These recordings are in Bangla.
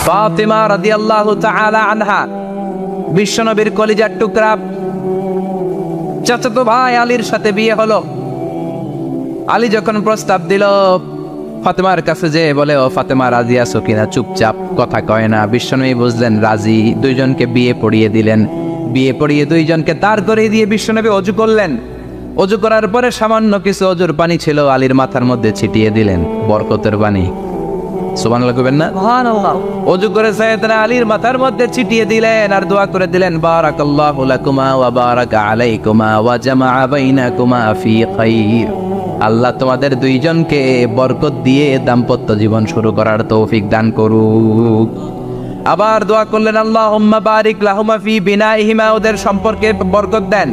ফাতিমা রাদিয়াল্লাহু তাআলা আনহা বিশ্বনবীর কলিজার টুকরা চাচাতো ভাই আলীর সাথে বিয়ে হলো। আলী যখন প্রস্তাব দিল ফাতেমার কাছে যে বলে, ও ফাতেমা রাজি আছো কিনা? চুপচাপ, কথা কয় না। বিশ্বনবী বুঝলেন রাজি, দুইজনকে বিয়ে পড়িয়ে দিলেন। বিয়ে পড়িয়ে দুইজনকে দাঁড় করিয়ে দিয়ে বিশ্বনবী অজু করলেন। অজু করার পরে সামান্য কিছু অজুর পানি ছিল আলীর মাথার মধ্যে ছিটিয়ে দিলেন, বরকতের পানি। সুবহানাল্লাহ কইবেন না? সুবহানাল্লাহ। অজু করে সাইয়েদনা আলীর মাথার মধ্যে ছিটিয়ে দিলেন আর দোয়া করে দিলেন, বারাকাল্লাহু লাকুমা ওয়া বারাকা আলাইকুমা ওয়া জামাআ বাইনাকুমা ফি খাইর। আল্লাহ তোমাদের দুইজনকে বরকত দিয়ে দাম্পত্য জীবন শুরু করার তৌফিক দান করুক। আবার দোয়া করলেন, আল্লাহুম্মা বারিক লাহুমা ফি বিনাইহিমা, ওদের সম্পর্কে বরকত দেন।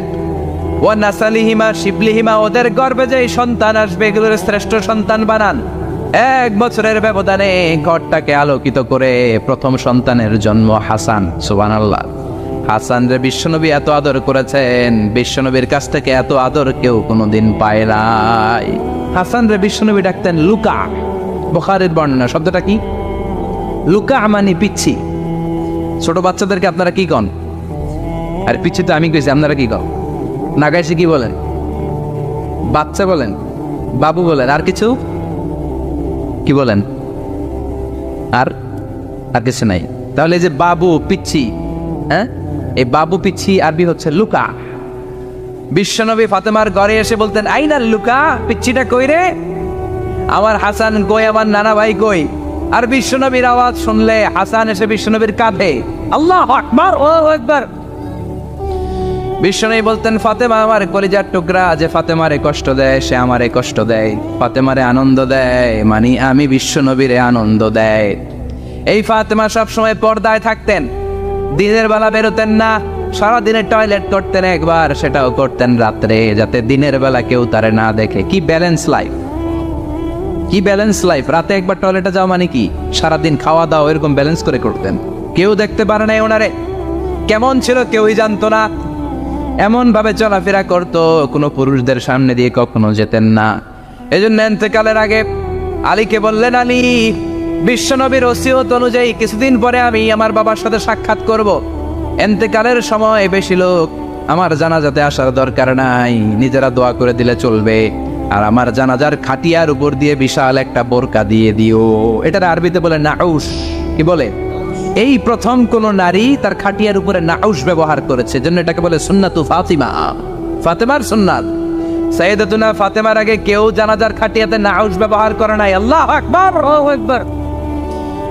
ওয়া নাসালিহিমা শিবলিহিমা, ওদের গর্ভে যে সন্তান আসবে এগুলোর শ্রেষ্ঠ সন্তান বানান। 1 বছরের ব্যবধানে ঘরটাকে আলোকিত করে প্রথম সন্তানের জন্ম হাসান। সুবহানাল্লাহ। হাসান রে বিশ্বনবী এত আদর করেছেন, বিশ্বনবীর কাছ থেকে এত আদর কেউ কোনোদিন পায় নাই। হাসান রে বিশ্বনবী ডাকতেন লুকা। বুখারীর বর্ণনা, শব্দটা কি? লুকা মানে পিচ্ছি। ছোট বাচ্চাদেরকে আপনারা কি কন? আর পিচ্ছি তো আমি কইছি, আপনারা কি কন? নাগাইছি কি বলেন? বাচ্চা বলেন, বাবু বলেন, আর কিছু কি বলেন? আর আর কিছু নাই। তাহলে এই যে বাবু পিচ্ছি, হ্যাঁ, এই বাবু পিচ্ছি আরবি হচ্ছে লুকা। বিশ্বনবী ফাতেমার ঘরে এসে বলতেন, আইনাল লুকা, পিচ্ছিটা কই রে? আমার হাসান কই, আমার নানা ভাই কই? আর বিশ্বনবীর আওয়াজ শুনলে হাসান এসে বিশ্বনবীর কাঁধে, আল্লাহু আকবার, আল্লাহু আকবার। বিশ্বনবী বলতেন, ফাতেমা আমার কলিজার টুকরা, যে ফাতেমারে কষ্ট দেয় সে আমারে কষ্ট দেয়, ফাতেমারে আনন্দ দেয় মানে আমি বিশ্বনবীরে আনন্দ দেয়। এই ফাতেমা সব সময় পর্দায় থাকতেন, দিনের বেলা বেরোতেন না, সারাদিনে টয়লেট করতেন একবার, সেটাও করতেন রাত্রে, যাতে দিনের বেলা কেউ তারে না দেখে। কি ব্যালেন্স লাইফ, কি ব্যালেন্স লাইফ! রাতে একবার টয়লেটে যাওয়া মানে কি সারাদিন খাওয়া দাওয়া এরকম ব্যালেন্স করে করতেন। কেউ দেখতে পারে নাই ওনারে, কেমন ছিল কেউই জানতো না। এমন ভাবে চলাফেরা করতো, কোনো পুরুষদের সামনে দিয়ে কখনো যেতেন না। এজন্য ইন্তেকালের আগে আলীকে বললেন, আলী, বিশ্বনবীর ওসিয়ত অনুযায়ী কিছুদিন পরে আমি আমার বাবার সাথে সাক্ষাৎ করব। ইন্তেকালের সময় বেশি লোক আমার জানাজাতে আসার দরকার নাই, নিজেরা দোয়া করে দিলে চলবে। আর আমার জানাজার খাটিয়ার উপর দিয়ে বিশাল একটা বোরকা দিয়ে দিও। এটার আরবিতে বলে নাউশ। কি বলে? এই প্রথম কোন নারী তার খাটিয়ার উপরে নাউশ ব্যবহার করেছে, জন্য এটাকে বলে সুন্নাতু ফাতিমা, ফাতেমার সুন্নাত। সাইয়েদাতুনা ফাতেমার আগে কেউ জানাজার খাটিয়াতে নাউশ ব্যবহার করে নাই। আল্লাহু আকবার, আল্লাহু আকবার।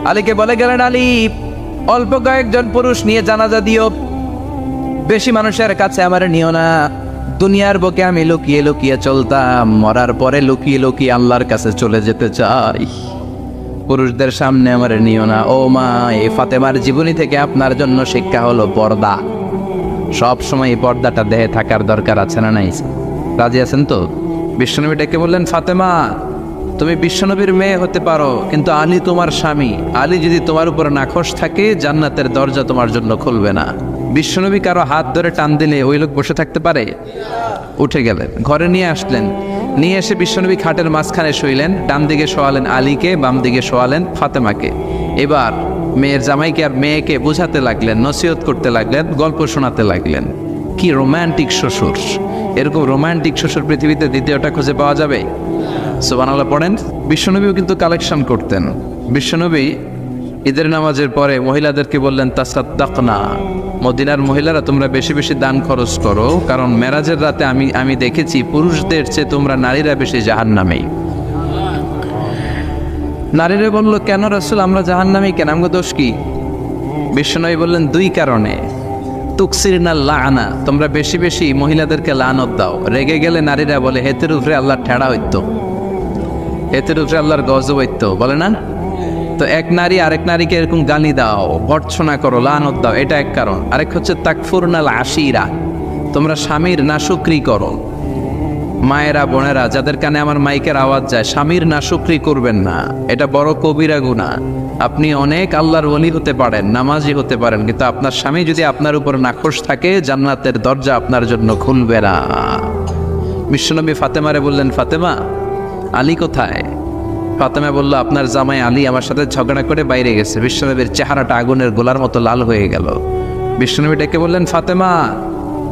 আলীকে বলে গেলেন, আলী, অল্প কয়েকজন পুরুষ নিয়ে জানাজা দিও, বেশি মানুষের কাছে আমার নিও না। দুনিয়ার বুকে আমি লুকিয়ে লুকিয়ে চলতাম, মরার পরে লুকিয়ে লুকিয়ে আল্লাহর কাছে চলে যেতে চাই, পুরুষদের সামনে আমার নিও না। ও মা, এই ফাতেমার জীবনী থেকে আপনার জন্য শিক্ষা হলো পর্দা। সব সময় এই পর্দাটা দেহে থাকার দরকার আছে না নাই? রাজি আছেন তো? বিশ্বনবী ডেকে বললেন, ফাতেমা, তুমি বিশ্বনবীর মেয়ে হতে পারো, কিন্তু আলী তোমার স্বামী। আলী যদি তোমার উপর নাখোশ থাকে, জান্নাতের দরজা তোমার জন্য খুলবে না। বিশ্বনবী কারো হাত ধরে টান দিলে ওই লোক বসে থাকতে পারে? উঠে গেলেন, ঘরে নিয়ে আসলেন। নিয়ে এসে বিশ্বনবী খাটের মাঝখানে শুইলেন, ডান দিকে শোয়ালেন আলীকে, বাম দিকে শোয়ালেন ফাতেমাকে। এবার মেয়ের জামাইকে আর মেয়েকে বোঝাতে লাগলেন, নসিহত করতে লাগলেন, গল্প শোনাতে লাগলেন। কি রোমান্টিক শ্বশুর! এরকম রোমান্টিক শ্বশুর পৃথিবীতে দ্বিতীয়টা খুঁজে পাওয়া যাবে? সুবহানাল্লাহ পড়েন। বিশ্বনবীও কিন্তু কালেকশন করতেন। বিশ্বনবী ঈদের নামাজের পরে মহিলাদেরকে বললেন, তাসাদ্দাকনা, মদিনার মহিলারা তোমরা বেশি বেশি দান খরচ করো, কারণ মেরাজের রাতে আমি দেখেছি পুরুষদের চেয়ে তোমরা নারীরা বেশি জাহান্নামী। নারীরা বলল, কেন রাসূল, আমরা জাহান্নামী কেন, আমগো দোষ কি? বিশ্বনবী বললেন, 2 কারণে। তুকসিরনা লাআনা, তোমরা বেশি বেশি মহিলাদেরকে লানত দাও। রেগে গেলে নারীরা বলে, হেতের উপরে আল্লাহর ঠেড়া হইতো, হেতের উপরে আল্লাহর গজব হইতো, বলে না? তো এক নারী আরেক নারীকে এরকম গালি দাও, ভর্ৎসনা করো, লানত দাও, এটা এক কারণ। আরেক হচ্ছে তাকফুরনাল আশিরা, তোমরা স্বামীর নাশুকরি করো। মায়েরা, বোনেরা, যাদের কানে আমার মাইকের আওয়াজ যায়, স্বামীর নাশুকরি করবেন না, এটা বড় কবিরা গুনাহ। আপনি অনেক আল্লাহর ওলি হতে পারেন, নামাজি হতে পারেন, কিন্তু আপনার স্বামী যদি আপনার উপর নাখোশ থাকে, জান্নাতের দরজা আপনার জন্য খুলবে না। বিশ্বনবী ফাতেমারে বললেন, ফাতেমা, আলী কোথায়? ফাতেমা বলল, আপনার জামাই আলী আমার সাথে ঝগড়া করে বাইরে গেছে। বিশ্বনবীর চেহারাটা আগুনের গোলার মতো লাল হয়ে গেল। বিশ্বনবী ডেকে বললেন, ফাতেমা,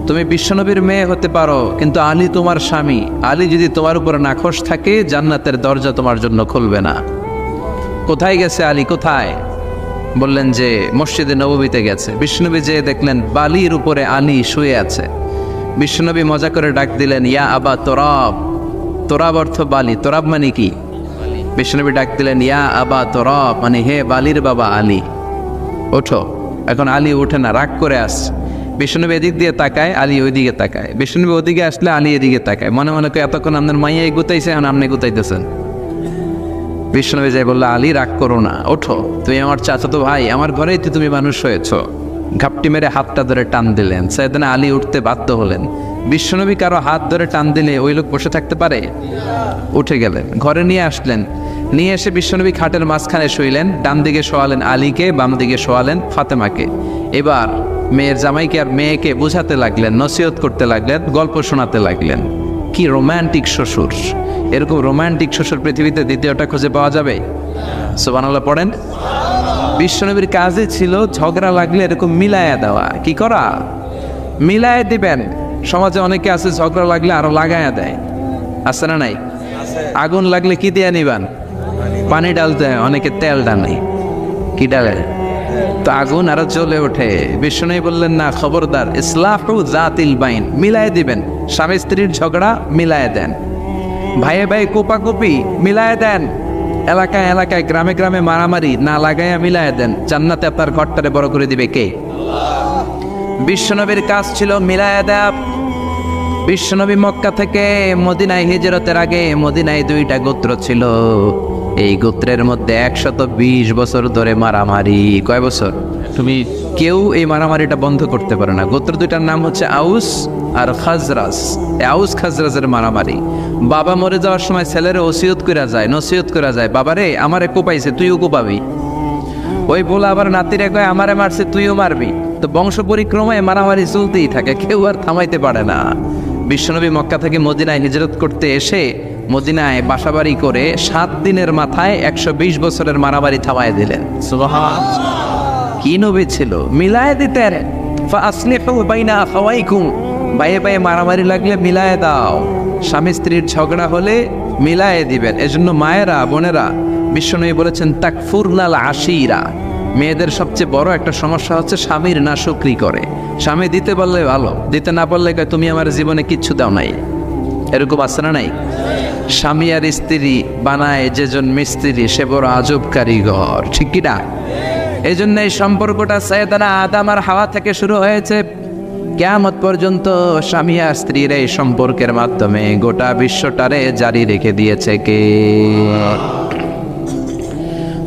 তুমি বিশ্বনবীর মেয়ে হতে পারো, কিন্তু আলী তোমার স্বামী। আলী যদি তোমার উপর নাখোশ থাকে, জান্নাতের দরজা তোমার জন্য খুলবে না। কোথায় গেছে আলী, কোথায়? বললেন যে মসজিদে নববীতে গেছে। বিশ্বনবী যেয়ে দেখলেন বালির উপরে আলী শুয়ে আছে। বিশ্বনবী মজা করে ডাক দিলেন, ইয়া আবা তোরাব। তোরাব অর্থ বালি, তোরাব মানে কি? বিশ্বনবী ডাক দিলেন, ইয়া আবা তোরাব, মানে হে বালির বাবা আলী, ওঠো। এখন আলী ওঠে না, রাগ করে আসছে। বিশ্বনবী এদিক দিয়ে তাকায়, আলী ওইদিকে তাকায়। বিশ্বনবী ওদিকে আসলে আলী এদিকে তাকায়। মনে মনে করে এতক্ষণ আপনার মাইয়াই গুতাইছে, এখন আপনি গুতাইতেছেন। বিশ্বনবী যাই বললো, আলী রাগ করো না, ওঠো, তুমি আমার চাচাতো ভাই, আমার ঘরেই তো তুমি মানুষ হয়েছ। ঘাপটি মেরে হাতটা ধরে টান দিলেন। সাইয়েদনা আলী উঠতে বাধ্য হলেন। বিশ্বনবী কারো হাত ধরে টান দিলে ওই লোক বসে থাকতে পারে? উঠে গেলেন, ঘরে নিয়ে আসলেন। নিয়ে এসে বিশ্বনবী খাটের মাঝখানে শুইলেন। ডান দিকে শোয়ালেন আলীকে, বাম দিকে শোয়ালেন ফাতেমাকে। এবার মেয়ের জামাইকে আর মেয়েকে বুঝাতে লাগলেন, নসিহত করতে লাগলেন, গল্প শোনাতে লাগলেন। কি রোমান্টিক শ্বশুর! এরকম রোমান্টিক শ্বশুর পৃথিবীতে দ্বিতীয়টা খুঁজে পাওয়া যাবে? সুবহানাল্লাহ পড়েন। বিশ্বনবীর কাজে ছিল ঝগড়া লাগলে এরকম মিলায়া দেওয়া। কি করা? মিলায়া দিবেন। সমাজে অনেকে আছে ঝগড়া লাগলে আরো লাগায়া দেয়, আছে না নাই? আগুন লাগলে কি দিয়ে নিবান? পানি ডালতে হয়, অনেকে তেল ডালে। কি ডালে? তো আগুন আরো জ্বলে ওঠে। বিশ্বনবী বললেন, না, খবরদার, ইসলাহু যাতিল বাইন, মিলায় দিবেন। স্বামী স্ত্রীর ঝগড়া মিলায় দেন, ভাইয়ে ভাই কোপাকুপি মিলায় দেন, এলাকায় এলাকায় গ্রামে গ্রামে মারামারি না লাগাইয়া মিলায় দেন। জান্নাতে আপনার ঘরটারে বড় করে দিবে কে? বিশ্বনবীর কাজ ছিল মিলায় দেয়া। বিশ্বনবী মক্কা থেকে মদিনায় হিজরতের আগে মদিনায় 2টা গোত্র ছিল। এই গোত্রের মধ্যে 120 বছর ধরে মারামারি। কয় বছর? তুমি কেউ এই মারামারিটা বন্ধ করতে পারে না। গোত্র 2টার নাম হচ্ছে আউস আর খাজরাজ। আউস খাজরাজের মারামারি। বাবা মরে যাওয়ার সময় ছেলেরা ওসিয়ত করা যায়, নসিহত করা যায়, বাবারে আমারে কোপাইছে, তুইও কোপাবি। ওই বলে আবার নাতিরে কয়, আমারে মারছে, তুইও মারবি। তো বংশ পরিক্রমায় মারামারি চলতেই থাকে, কেউ আর থামাইতে পারে না। বিশ্বনবী মক্কা থেকে মদিনায় হিজরত করতে এসে মদিনায় বাসাবাড়ি করে 7 দিনের মাথায় 120 বছরের মারামারি থামায় দিলেন। সুবহানাল্লাহ! কি নবী ছিল! মিলায় দিতেন। ফাসলিহু বাইনা আখাওয়াইকুম, ভাইয়ে ভাইয়ে মারামারি লাগলে মিলায় দাও। স্বামী স্ত্রীর ঝগড়া হলে মিলায়ে দিবেন। এজন্য মায়েরা, বোনেরা, বিশ্বনবী বলেছেন তাকফুরনাল আশিরা, মেয়েদের সবচেয়ে বড় একটা সমস্যা হচ্ছে স্বামীর নাশুকরি করে। স্বামী দিতে বললে ভালো, দিতে না পারলে কয় তুমি আমার জীবনে কিচ্ছু দাও নাই। এরকম আছে না নাই? স্বামী আর স্ত্রী বানায় যেজন মিস্ত্রি, সে বড় আজব কারিগর, ঠিক কি না? এই জন্য এই সম্পর্কটা সাইয়েদানা আদম আর হাওয়া থেকে শুরু হয়েছে। কিয়ামত পর্যন্ত স্বামী আর স্ত্রীর এই সম্পর্কের মাধ্যমে গোটা বিশ্বটারে জারি রেখে দিয়েছে কে?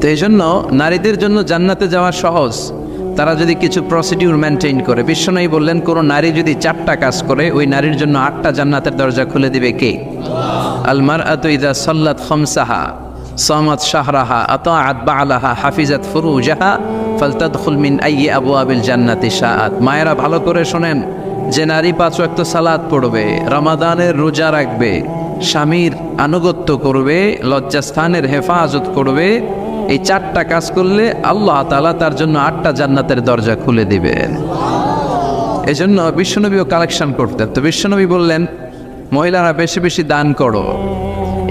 তো এই জন্য নারীদের জন্য জান্নাতে যাওয়া সহজ, তারা যদি কিছু প্রসিডিউর মেনটেন করে। বিশ্বনবী বললেন, কোনো নারী যদি 4টা কাজ করে, ওই নারীর জন্য 8টা জান্নাতের দরজা খুলে দিবে কে? আল মারআতু ইযা সাল্লাত খামসাহা সামাত শাহরাহা আতাআত বা'লাহা হাফিজাত ফুরুজাহা ফালতাদখুল মিন আইয়ি আবওয়াবিল জান্নাতি শাআত। মায়েরা ভালো করে শোনেন, যে নারী 5 ওয়াক্ত সালাত পড়বে, রমাদানের রোজা রাখবে, স্বামীর আনুগত্য করবে, লজ্জাস্থানের হেফাজত করবে, এই 4টা কাজ করলে আল্লাহ তাআলা তার জন্য 8টা জান্নাতের দরজা খুলে দিবেন। এই জন্য বিশ্বনবীও কালেকশন করতেন। তো বিশ্বনবী বললেন, মহিলারা বেশি বেশি দান করো।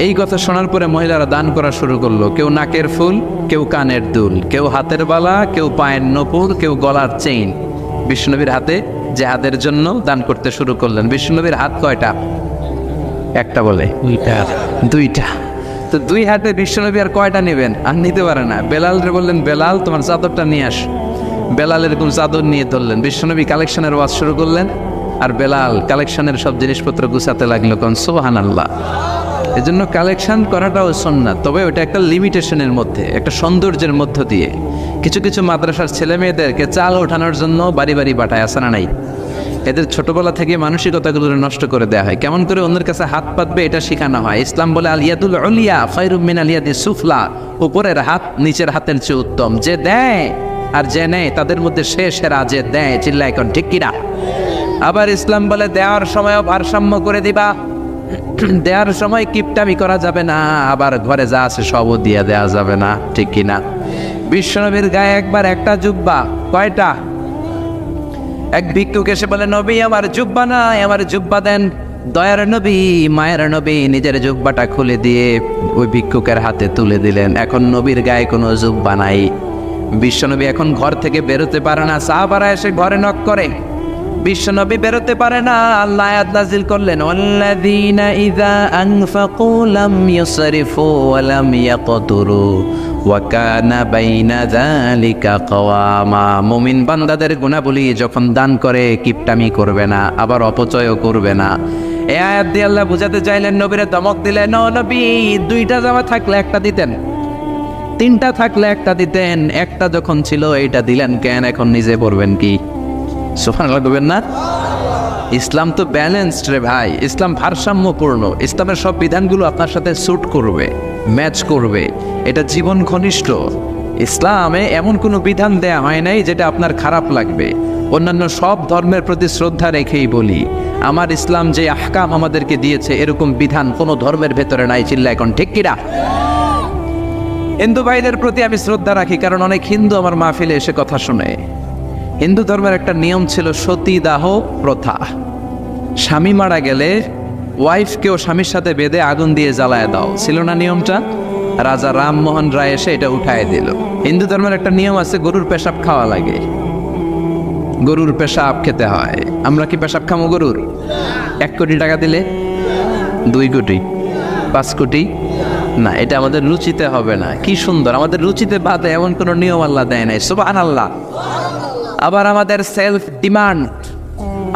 এই কথা শোনার পরে মহিলারা দান করা শুরু করলো। কেউ নাকের ফুল, কেউ কানের দুল, কেউ হাতের বালা, কেউ পায়ের নপুর, কেউ গলার চেইন। বিশ্বনবীর হাতে জিহাদের জন্য দান করতে শুরু করলেন। বিশ্বনবীর হাত কয়টা? একটা বলে 2টা। তো 2 হাতে বিশ্বনবী আর কয়টা নেবেন? আর নিতে পারে না। বেলালরে বললেন, বেলাল তোমার চাদরটা নিয়ে আস। বেলাল এরকম চাদর নিয়ে ধরলেন। বিশ্বনবী কালেকশনের ওয়াজ শুরু করলেন, আর বেলাল কালেকশনের সব জিনিসপত্র গুছাতে লাগলো। কোন সুবহানাল্লাহ! এজন্য কালেকশন করাটাও সুন্নাত, তবে ওটা একটা লিমিটেশনের মধ্যে, একটা সৌন্দর্যের মধ্য দিয়ে। কিছু কিছু মাদ্রাসার ছেলে মেয়েদেরকে চাল ওঠানোর জন্য বাড়ি বাড়ি পাঠায়, আসে না নাই? এদের ছোটবেলা থেকে মানসিকতাগুলো নষ্ট করে দেওয়া হয়। কেমন করে অন্যের কাছে হাত পাতবে এটা শেখানো হয়। ইসলাম বলে আল ইয়াদুল উলিয়া খায়রুম মিনাল ইয়াদিস সুফলা, উপরের হাত নিচের হাতের চেয়ে উত্তম। যে দেয় আর যে নেয় তাদের মধ্যে সে সেরা, যে দেয়। চিল্লা এখন ঠিক কিনা? আবার ইসলাম বলে দেওয়ার সময়ও ভারসাম্য করে দিবা। দেওয়ার সময় কিপটামি করা যাবে না, আবার ঘরে যা আছে সবও দিয়ে দেওয়া যাবে না, ঠিক কিনা? বিশ্বনবীর গায়ে একবার একটা জুব্বা, কয়টা? এক ভিক্ষুক এসে বলে, নবী আমার জুব্বা নাই, আমার জুব্বা দেন। দয়ার নবী, মায়ের নবী নিজের জুব্বাটা খুলে দিয়ে ওই ভিক্ষুকের হাতে তুলে দিলেন। এখন নবীর গায়ে কোনো জুব্বা নাই। বিশ্বনবী এখন ঘর থেকে বেরোতে পারে না। সাহাবারা এসে ঘরে নক করে, বিশ্বনবী বেরোতে পারে না। আল্লাহ আয়াত নাযিল করলেন, ওয়াল্লাযীনা ইযা আনফাকু লাম ইউসরিফু ওয়া লাম ইয়াকতুরু ওয়া কানা বাইনা যালিকা কওয়ামা। মুমিন বান্দাদের গুণাবলী, যখন দান করে কিপটামি করবে না, আবার অপচয়ও করবে না। এই আয়াত দিয়ে আল্লাহ বুঝাতে চাইলেন, নবীরে ধমক দিলেন, ও নবী, দুইটা জামা থাকলে একটা দিতেন, তিনটা থাকলে একটা দিতেন, একটা যখন ছিল এইটা দিলেন কেন? এখন নিজে পড়বেন কি? সুবহানাল্লাহ বলবেন না? ইসলাম তো ব্যালেন্সড রে ভাই, ইসলাম ভারসাম্যপূর্ণ। ইসলামের সব বিধানগুলো আপনার সাথে স্যুট করবে, ম্যাচ করবে, এটা জীবন ঘনিষ্ঠ। ইসলামে এমন কোনো বিধান দেয়া হয় নাই যেটা আপনার খারাপ লাগবে। অন্যান্য সব ধর্মের প্রতি শ্রদ্ধা রেখেই বলি, আমার ইসলাম যে আহকাম আমাদেরকে দিয়েছে, এরকম বিধান কোনো ধর্মের ভেতরে নাই। চিল্লা এখন ঠিক কিনা? হিন্দু ভাইদের প্রতি আমি শ্রদ্ধা রাখি, কারণ অনেক হিন্দু আমার মাহফিলে এসে কথা শুনে। হিন্দু ধর্মের একটা নিয়ম ছিল সতীদাহ প্রথা। স্বামী মারা গেলে ওয়াইফকেও স্বামীর সাথে বেঁধে আগুন দিয়ে জ্বালায় দাও, ছিল না নিয়মটা? রাজা রামমোহন রায় এসে এটা উঠায় দিল। হিন্দু ধর্মের একটা নিয়ম আছে, গরুর পেশাব খাওয়া লাগে, গরুর পেশাব খেতে হয়। আমরা কি পেশাব খামো গরুর? 1 কোটি টাকা দিলে? 2 কোটি? 5 কোটি? না, এটা আমাদের রুচিতে হবে না। কি সুন্দর, আমাদের রুচিতে বাদে এমন কোনো নিয়ম আল্লাহ দেয় নাই। সুবহানাল্লাহ। আবার আমাদের সেলফ ডিমান্ড,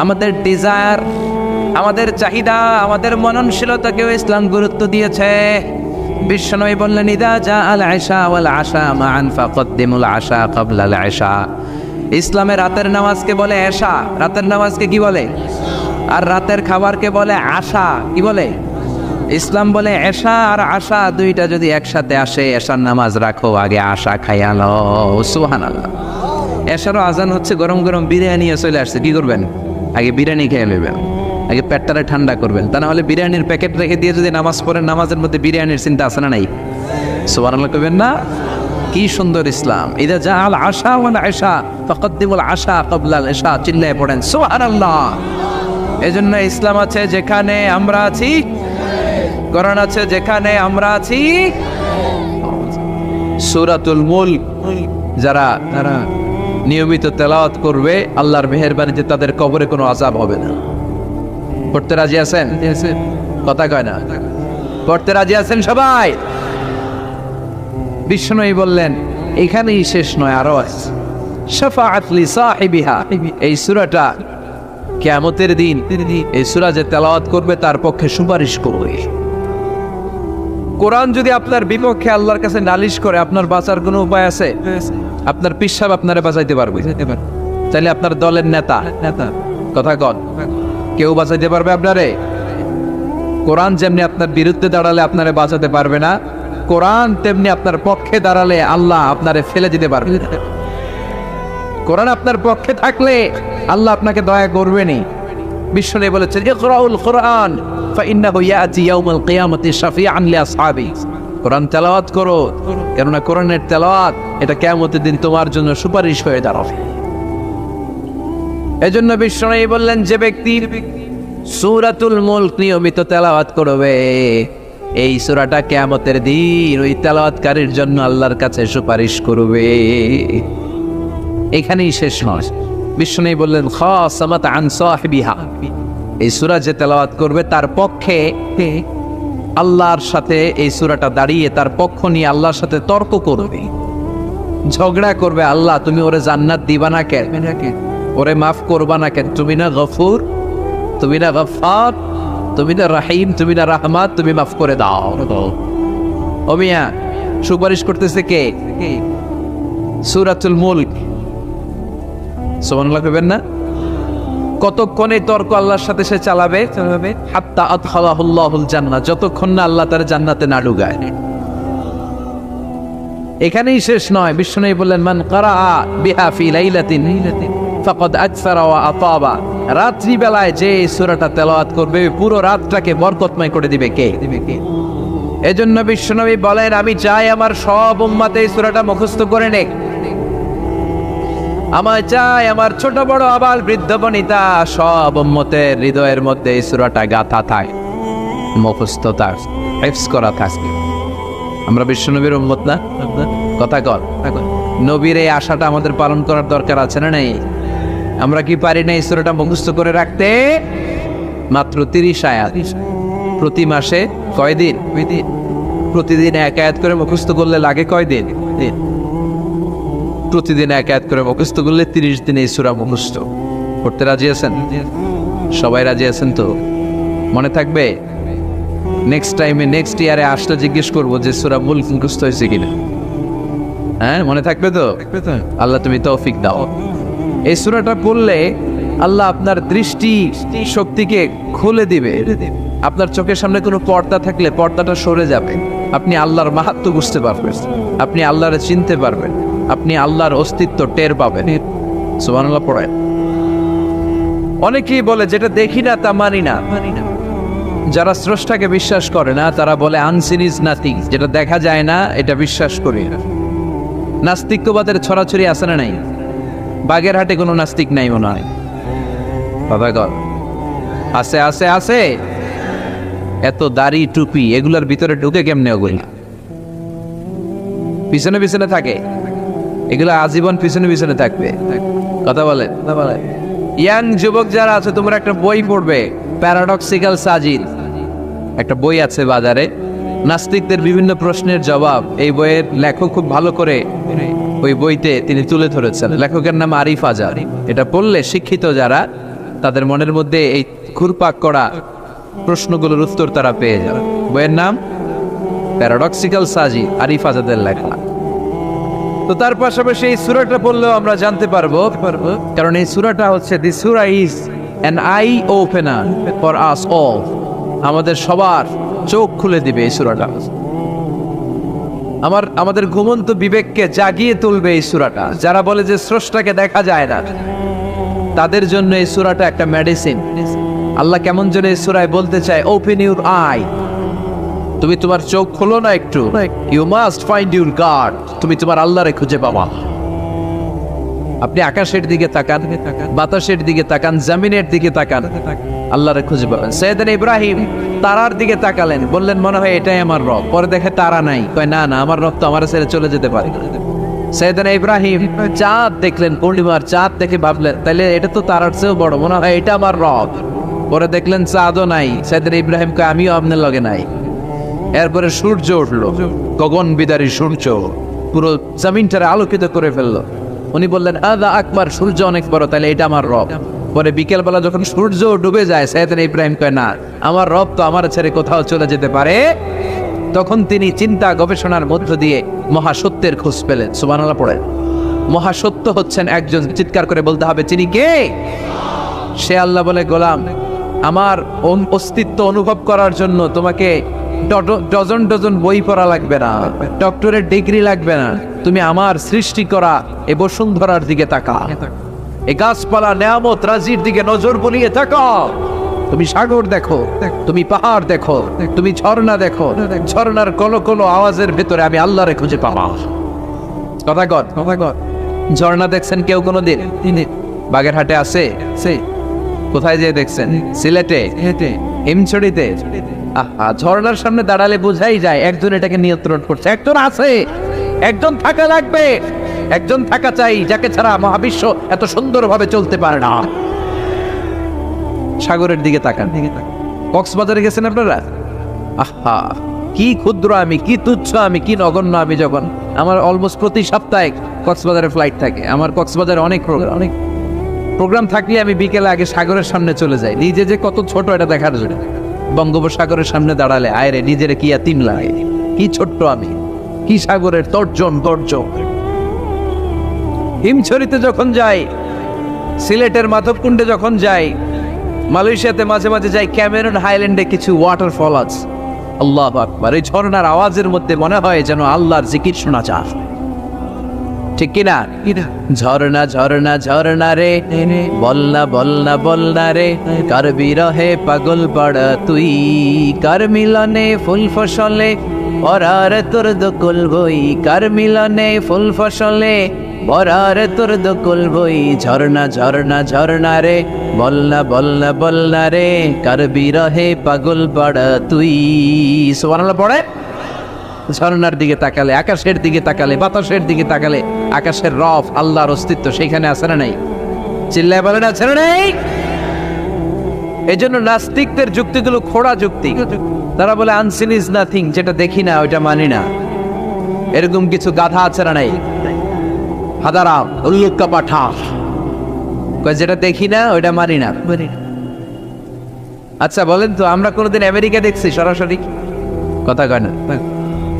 আমাদের ডিজায়ার, আমাদের চাহিদা, আমাদের মননশীলতাকেও ইসলাম গুরুত্ব দিয়েছে। বিশ্বনবী বললেন, ইদা জা আল আশা ওয়াল আশা মান ফাকদ্দিমুল আশা ক্বাবলা আল আশা। ইসলামে রাতের নামাজকে বলে এশা, রাতের নামাজকে কি বলে? আর রাতের খাবারকে বলে আশা, কি বলে? ইসলাম বলে এশা আর আশা দুইটা যদি একসাথে আসে, এশার নামাজ রাখো, আগে আশা খাইয়া লও। সুবহানাল্লাহ। এশারও আজান হচ্ছে, গরম গরম বিরিয়ানি চলে আসছে, কি করবেন? আগে বিরিয়ানি খেয়ে নেবেন, আগে পেটটারে ঠান্ডা করবেন। তা না হলে বিরিয়ানির প্যাকেট রেখে দিয়ে যদি নামাজ পড়েন, নামাজের মধ্যে বিরিয়ানির চিন্তা আছে না নাই? সুবহানাল্লাহ কইবেন না? কি সুন্দর ইসলাম। ইদা জা আল আশা ওয়াল আশা ফাকদ্দিমুল আশা ক্বাবলা আল ইশা। চিল্লায়ে পড়েন সুবহানাল্লাহ। এজন্য ইসলাম আছে যেখানে আমরা আছি, কোরআন আছে যেখানে আমরা আছি। সূরাতুল মুলক যারা নিয়মিত তেলাওয়াত করবে, আল্লাহর মেহেরবানিতে তাদের কবরে কোনো আযাব হবে না। পড়তে রাজি আছেন? কথা কয় না। পড়তে রাজি আছেন সবাই? বিষ্ণুই বললেন, এখানেই শেষ নয়, আরো আছে। শাফাআত লি সাহিবিহা। এই সূরাটা কিয়ামতের দিন এই সূরা যে তেলাওয়াত করবে তার পক্ষে সুপারিশ করবে। কোরআন যদি আপনার বিপক্ষে আল্লাহর কাছে নালিশ করে, আপনার বাঁচার কোনো উপায় আছে? আপনার পিসাব আপনারে বাঁচাইতে পারবে? তাহলে আপনার দলের নেতা কথা কন, কেউ বাঁচাইতে পারবে আপনারে? কোরআন যেমনি আপনার বিরুদ্ধে দাঁড়ালে আপনারে বাঁচাতে পারবে না, কোরআন তেমনি আপনার পক্ষে দাঁড়ালে আল্লাহ আপনারে ফেলে দিতে পারবে। কোরআন আপনার পক্ষে থাকলে আল্লাহ আপনাকে দয়া করবেনি। বিশ্বনবী বলেছেন, ইকরাউল কোরআন ফাইন্নাহু ইয়াতি ইয়াউমাল কিয়ামাতি শাফিআন লিআসহাবি। কোরআন তেলাওয়াত করো, কেননা কোরআনের তেলাওয়াত এটা কিয়ামতের দিন তোমার জন্য সুপারিশ হয়ে দাঁড়াবে। এজন্য বিশ্বনবী বললেন, যে ব্যক্তি সূরাতুল মুলক নিয়মিত তেলাওয়াত করবে, এই সূরাটা কিয়ামতের দিন ওই তেলাওয়াতকারীর জন্য আল্লাহর কাছে সুপারিশ করবে। এখানেই শেষ নয়। বিশ্বনবী বললেন, খাসামাত আন সাহিবিহা। এই সূরা যে তেলাওয়াত করবে তার পক্ষে আল্লাহর সাথে এই সূরাটা দাঁড়িয়ে তার পক্ষ নিয়ে আল্লাহর সাথে তর্ক করবে, ঝগড়া করবে। আল্লাহ তুমি ওরে জান্নাত দিবা না কেন? ওরে মাফ করবা না কেন? তুমি না গফুর, তুমি না গফফার, তুমি না রাহিম, তুমি না রাহমাত, তুমি মাফ করে দাও। ও মিয়া, সুপারিশ করতেছে কে? সূরাতুল মুলক। সুবহানাল্লাহ কইবেন না? কতক্ষণে তর্ক আল্লাহর সাথে সে চালাবে? হাত্তা আদখালাহুল্লাহুল জান্নাহ, যতক্ষণ না আল্লাহ তার জান্নাতে না ঢুকায়। এখানেই শেষ নয়। বিশ্বনবী বললেন, মান কারা বিহা ফি লাইলাতিন, ফাকাদ আকসারা ওয়া আতাবা, রাত্রি বেলায় যে এই সূরাটা তেলাওয়াত করবে পুরো রাতটাকে বরকতময় করে দিবে কে? এজন্য বিশ্বনবী বলেন, আমি চাই আমার সব উম্মত এই সূরাটা মুখস্থ করে নেক। আমার চাই আমার ছোট বড় আবাল বৃদ্ধ বনিতা সব উম্মতের হৃদয়ের মধ্যে এই সূরাটা গাথা থাকে, মুখস্থ থাক, হিফজ করা থাকে। আমরা বিশ্বনবীর উম্মত না? কথা কর, নবীর এই আশাটা আমাদের পালন করার দরকার আছে না নাই? আমরা কি পারি না এই সূরাটা মুখস্থ করে রাখতে? মাত্র 30 আয়াত, প্রতি মাসে কয়দিন? প্রতিদিন এক আয়াত করে মুখস্থ করলে লাগে কয়দিন? প্রতিদিন এক আয়াত করে মুখস্থ করলে 30 দিনে এই সূরা মুখস্থ করতে রাজি আছেন? সবাই রাজি আছেন তো? মনে থাকবে? নেক্সট টাইমে নেক্সট ইয়ারে আসলে জিজ্ঞেস করবো যে সূরা মুলক মুখস্থ হয়েছে কিনা। হ্যাঁ, মনে থাকবে তো? আল্লাহ তুমি তৌফিক দাও। এই সূরাটা পড়লে আল্লাহ আপনার দৃষ্টি শক্তিকে খুলে দিবে। আপনার চোখের সামনে কোনো পর্দা থাকলে পর্দাটা সরে যাবে। আপনি আল্লাহর মাহাত্ম্য বুঝতে পারবেন, আপনি আল্লাহরে চিনতে পারবেন, আপনি আল্লাহর অস্তিত্ব টের পাবেন। সুবহানাল্লাহ পড়েন। অনেকেই বলে যেটা দেখি না তা মানি না। যারা স্রষ্টাকে বিশ্বাস করে না তারা বলে আনসিন ইজ নাথিং, যেটা দেখা যায় না এটা বিশ্বাস করি না। নাস্তিকবাদের ছড়াছড়ি আছে না নাই? বাগেরহাটে কোনো নাস্তিক নাই মনে হয়। আছে আছে আছে। এত দাড়ি টুপি এগুলোর ভিতরে ঢুকে কেমনে? ওগুলি পিছনে পিছনে থাকে, এগুলো আজীবন পিছনে পিছনে থাকবে। কথা বলে ইয়াং যুবক যারা আছে, তোমরা একটা বই পড়বে, প্যারাডক্সিক্যাল সাজিদ, একটা বই আছে বাজারে, নাস্তিকদের বিভিন্ন প্রশ্নের জবাব। এই বইয়ের লেখক খুব ভালো করে ওই বইতে তিনি তুলে ধরেছেন। লেখকের নাম আরিফ আজাদ। এটা পড়লে শিক্ষিত যারা, তাদের মনের মধ্যে এই ঘুরপাক করা প্রশ্নগুলোর উত্তর তারা পেয়ে যাবে। বইয়ের নাম প্যারাডক্সিক্যাল সাজিদ, আরিফ আজাদের লেখা। তো তার পাশাপাশি এই সূরাটা পড়লেও আমরা জানতে পারবো, কারণ এই সূরাটা হচ্ছে the surah is an eye opener for us all, আমাদের সবার চোখ খুলে দিবে এই সূরাটা। আমাদের ঘুমন্ত বিবেককে জাগিয়ে তুলবে এই সূরাটা। যারা বলে যে স্রষ্টাকে দেখা যায় না, তাদের জন্য এই সূরাটা একটা মেডিসিন। আল্লাহ কেমন যেন এই সূরায় বলতে চায়, ওপেন ইউর আই, তুমি তোমার চোখ খোলো না একটু, you must find your God, তুমি তোমার আল্লাহরে খুঁজে পাবা। আপনি আকাশের দিকে তাকান, বাতাসের দিকে তাকান, জমিনের দিকে তাকান, আল্লাহরে খুঁজে পাবেন। সাইয়েদনা ইব্রাহিম তারার দিকে তাকালেন, বললেন মনে হয় এটাই আমার রব। পরে দেখে তারা নাই, কয় না না, আমার রব তো আমার ছেড়ে চলে যেতে পারে। সাইয়েদনা ইব্রাহিম চাঁদ দেখলেন, পূর্ণিমার চাঁদ দেখে ভাবলেন তাইলে এটা তো তারার চেয়েও বড়, মনে হয় এটা আমার রব। পরে দেখলেন চাঁদও নাই। সাইয়েদনা ইব্রাহিম কয় আমিও আপনার লগে নাই। এরপরে সূর্য উঠলো, গগন বিদারী সূর্য পুরো জমিনটারে আলোকিত করে ফেললো। উনি বললেন আদা আকবার, সূর্য অনেক বড়, তাহলে এটা আমার রব। পরে বিকেলবেলা যখন সূর্য ডুবে যায়, সাইয়েদনা ইব্রাহিম কয় না, আমার রব তো আমার ছেড়ে কোথাও চলে যেতে পারে। তখন তিনি চিন্তা গবেষণার মধ্য দিয়ে মহাসত্যের খোঁজ পেলেন। সুবহানাল্লাহ পড়েন। মহাসত্য হচ্ছেন একজন, চিৎকার করে বলতে হবে তিনি কে? সে আল্লাহ বলে, গোলাম আমার অস্তিত্ব অনুভব করার জন্য তোমাকে ডজন ডজন বই পড়া লাগবে না, ডক্টরের ডিগ্রি লাগবে না। তুমি আমার সৃষ্টি করা এ বসুন্ধরার দিকে তাকা, এই গাছপালা নেয়ামত রাজির দিকে নজর বুলিয়ে তাকাও। তুমি সাগর দেখো, তুমি পাহাড় দেখো, তুমি ঝর্ণা দেখো, ঝর্ণার কলো কলো আওয়াজের ভেতরে আমি আল্লাহরে খুঁজে পাবা। কথা কর। ঝর্ণা দেখছেন কেউ কোনোদিন? বাগেরহাটে আছে? কোথায় যেয়ে দেখছেন? সিলেটে, হিমছড়িতে। ঝর্ণার সামনে দাঁড়ালে বোঝাই যায় একজন এটাকে নিয়ন্ত্রণ করছে। একজন আছে, একজন থাকা লাগবে, একজন থাকা চাই যাকে ছাড়া মহাবিশ্ব এত সুন্দরভাবে চলতে পারে না। সাগরের দিকে তাকান। কক্সবাজারে গেছেন আপনারা? আহা, কি ক্ষুদ্র আমি, কি তুচ্ছ আমি, কি নগণ্য আমি। যখন আমার অলমোস্ট প্রতি সপ্তাহে কক্সবাজারে ফ্লাইট থাকে, আমার কক্সবাজারে অনেক প্রোগ্রাম থাকলে আমি বিকেলে আগে সাগরের সামনে চলে যাই, নিজে যে কত ছোট এটা দেখার জন্য। বঙ্গোপসাগরের সামনে দাঁড়ালে আয়রে নিজের কি এতিম লাগে, কি ছোট্ট আমি, কি সাগরের তর্জন। হিমছড়িতে যখন যাই, সিলেটের মাধবকুণ্ডে যখন যাই, মালয়েশিয়াতে মাঝে মাঝে যাই, ক্যামেরন হাইল্যান্ডে কিছু ওয়াটারফল আছে। আল্লাহু আকবার, এই ঝর্ণার আওয়াজের মধ্যে মনে হয় যেন আল্লাহর জিকির শোনা যায়। ঠিক কিনা? ঝরনা ঝরনা ঝরনা রে, বলনা বলনা বলনা রে, কার বিরহে পাগল পড়া তুই, কার মিলনে ফুল ফসলে ভরার তোর দকুল বই, কার মিলনে ফুল ফসলে ভরার তোর দকুল বই। ঝরনা ঝরনা ঝরনা রে, বলনা বলনা বলনা রে, কার বিরহে পাগল পড়া তুই। সুবহানাল্লাহ পড়ে। ঝরনার দিকে তাকালে, আকাশের দিকে তাকালে, বাতাসের দিকে তাকালে আকাশের রব, আল্লাহর অস্তিত্ব সেখানে আছে না নাই? চিল্লায় বলেন আছে না নাই? এই জন্য নাস্তিকদের যুক্তিগুলো খোড়া যুক্তি। তারা বলে আনসিন ইজ নাথিং, যেটা দেখি না ওইটা মানি না। এরকম কিছু গাধা আছে না নাই? হাদারাম উল্লুক্কা পাঠা, যেটা দেখি না ওইটা মানি না। আচ্ছা বলেন তো, আমরা কোনোদিন আমেরিকা দেখছি সরাসরি? কথা কয় না।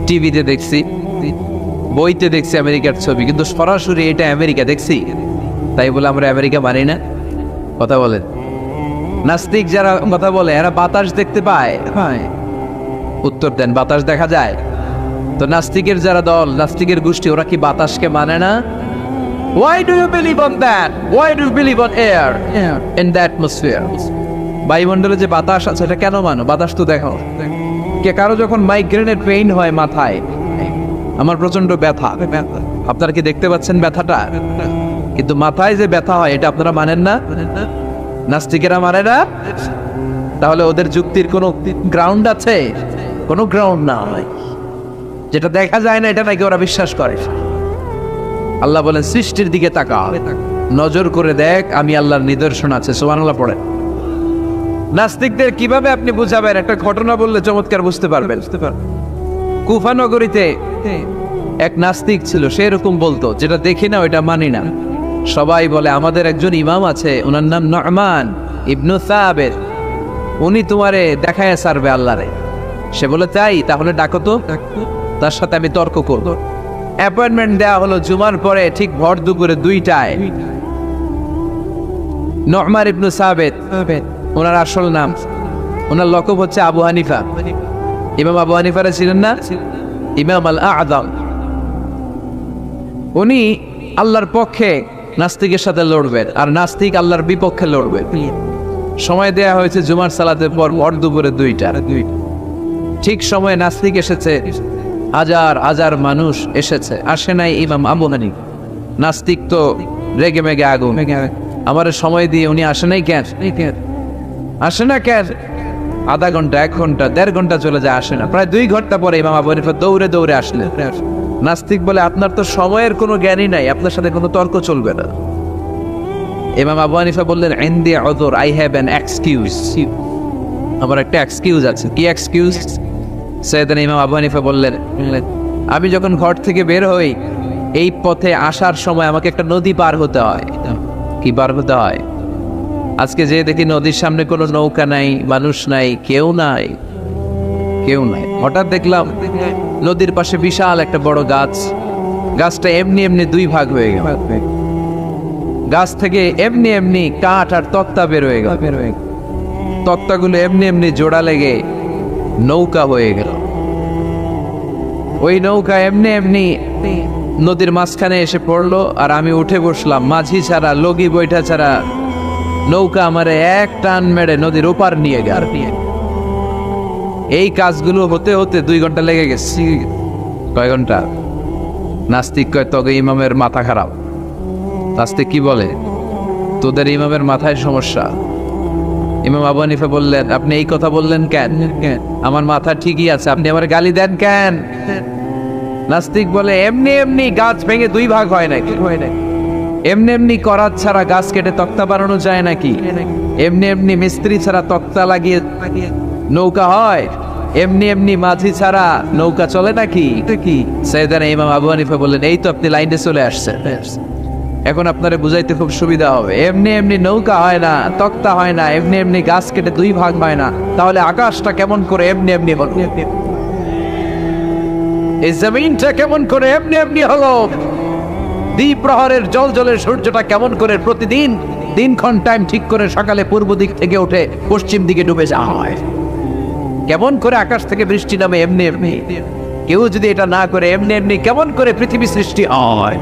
টিভিতে দেখছি, বইতে দেখছি আমেরিকার ছবি, কিন্তু সরাসরি এটা আমেরিকা দেখছি? তাই বলে আমরা আমেরিকা মানি না? কথা বলেন। নাস্তিক যারা কথা বলে এরা বাতাস দেখতে পায়? উত্তর দেন, বাতাস দেখা যায়? তো নাস্তিকের যারা দল, নাস্তিকের গোষ্ঠী, ওরা কি বাতাসকে মানে না? Why do you believe on that? Why do you believe on air in the atmosphere? বায়ুমণ্ডলে যে বাতাস আছে এটা কেন মানো? বাতাস তো দেখো। কে কারো যখন মাইগ্রেনের পেইন হয় মাথায়, আমার প্রচন্ড ব্যথা, আপনারা কি দেখতে পাচ্ছেন ব্যথাটা? কিন্তু মাথায় যে ব্যথা হয় এটা আপনারা মানেন না? নাস্তিকেরা মানে না? তাহলে ওদের যুক্তির কোনো গ্রাউন্ড আছে? কোনো গ্রাউন্ড না। যেটা দেখা যায় না এটা নাকি ওরা বিশ্বাস করে। আল্লাহ বলেন সৃষ্টির দিকে তাকা, নজর করে দেখ, আমি আল্লাহর নিদর্শন আছে। সুবহানাল্লাহ পড়েন। নাস্তিকদের কিভাবে আপনি বুঝাবেন? একটা ঘটনা বললে চমৎকার বুঝতে পারবেন। কুফা নগরীতে এক নাস্তিক ছিল, সে এরকম বলতো, যেটা দেখি না ওইটা মানি না। সবাই বলে আমাদের একজন ইমাম আছে, ওনার নাম নু'মান ইবনু সাবিত, উনি তোমারে দেখায় সারবে আল্লাহরে। সে বলে তাই? তাহলে ডাকো তো, তার সাথে আমি তর্ক করব। অ্যাপয়েন্টমেন্ট দেওয়া হলো জুমার পরে ঠিক ভর দুপুরে 2টায়। নু'মান ইবনু সাবিত ওনার আসল নাম, ওনার লকব হচ্ছে আবু হানিফা। ইমাম আবু হানিফারা ছিলেন না ইমাম আল আযম? উনি আল্লাহর পক্ষে নাস্তিকের সাথে লড়বেন, আর নাস্তিক আল্লাহর বিপক্ষে লড়বেন। সময় দেয়া হয়েছে জুমার সালাতের পর ভর দুপুরে 2টা। ঠিক সময়ে নাস্তিক এসেছে, হাজার হাজার মানুষ এসেছে, আসে নাই ইমাম আবু হানিফা। নাস্তিক তো রেগে মেগে আগুন, আমার সময় দিয়ে উনি আসে নাই কেন? আসে না কেন? আধা ঘন্টা, 1 ঘন্টা, 1.5 ঘন্টা চলে যায়, আসে না। প্রায় 2 ঘন্টা পরে ইমাম আবু হানিফা দৌড়ে দৌড়ে আসলেন। নাস্তিক বলে আপনার তো সময়ের কোনো জ্ঞানই নাই, আপনার সাথে কোনো তর্ক চলবে না। ইমাম আবু হানিফা বললেন ইনদি উযর, আই হ্যাভ অ্যান এক্সকিউজ, আমার একটা এক্সকিউজ আছে। কি এক্সকিউজ? সাইয়েদনা ইমাম আবু হানিফা বললেন, আমি যখন ঘর থেকে বের হই এই পথে আসার সময় আমাকে একটা নদী পার হতে হয়। কি পার হতে হয়? আজকে যে দেখি নদীর সামনে কোনো নৌকা নাই, মানুষ নাই, কেউ নাই, কেউ নাই। হঠাৎ দেখলাম নদীর পাশে বিশাল একটা বড় গাছ, গাছটা এমনি এমনি 2 ভাগ হয়ে গেল। গাছ থেকে এমনি এমনি কাঠ আর তক্তা বের হয়ে গেল। তক্তাগুলো এমনি এমনি জোড়া লেগে নৌকা হয়ে গেল। ওই নৌকা এমনি এমনি নদীর মাঝখানে এসে পড়লো, আর আমি উঠে বসলাম। মাঝি ছাড়া, লগি বৈঠা ছাড়া নৌকা আমারে এক টান মেরে নদীর ওপার নিয়ে গেল। এই কাজগুলো হতে হতে 2 ঘন্টা লেগে গেছে। কয় ঘন্টা? নাস্তিক কয় তবে ইমামের মাথা খারাপ। নাস্তিক কি বলে? তোদের ইমামের মাথায় সমস্যা। ইমাম আবু হানিফা বললেন আপনি এই কথা বললেন কেন? আমার মাথা ঠিকই আছে, আপনি আমার গালি দেন কেন? নাস্তিক বলে এমনি এমনি গাছ ভেঙে 2 ভাগ হয় নাকি? এমনি এমনি করাত ছাড়া গাছ কেটে তক্তা বানানো যায় নাকি? এমনি এমনি মিস্ত্রি ছাড়া তক্তা লাগিয়ে নৌকা হয়? এমনি এমনি মাঝি ছাড়া নৌকা চলে নাকি? সাইয়েদনা ইমাম আবু হানিফা বললেন এই তো আপনি লাইনে চলে আসছেন, এখন আপনারে বুঝাইতে খুব সুবিধা হবে। এমনি এমনি নৌকা হয় না, তক্তা হয় না, এমনি এমনি গাছ কেটে 2 ভাগ হয় না, তাহলে আকাশটা কেমন করে এমনি এমনি হলো? এই জমিনটা কেমন করে এমনি এমনি হলো? দ্বিপ্রহরের জলজলের সূর্যটা কেমন করে প্রতিদিন দিনক্ষণ টাইম ঠিক করে সকালে পূর্ব দিক থেকে উঠে পশ্চিম দিকে ডুবে যায়? কেমন করে আকাশ থেকে বৃষ্টি নামে এমনি এমনি? কেউ যদি এটা না করে এমনি এমনি কেমন করে পৃথিবী সৃষ্টি হয়?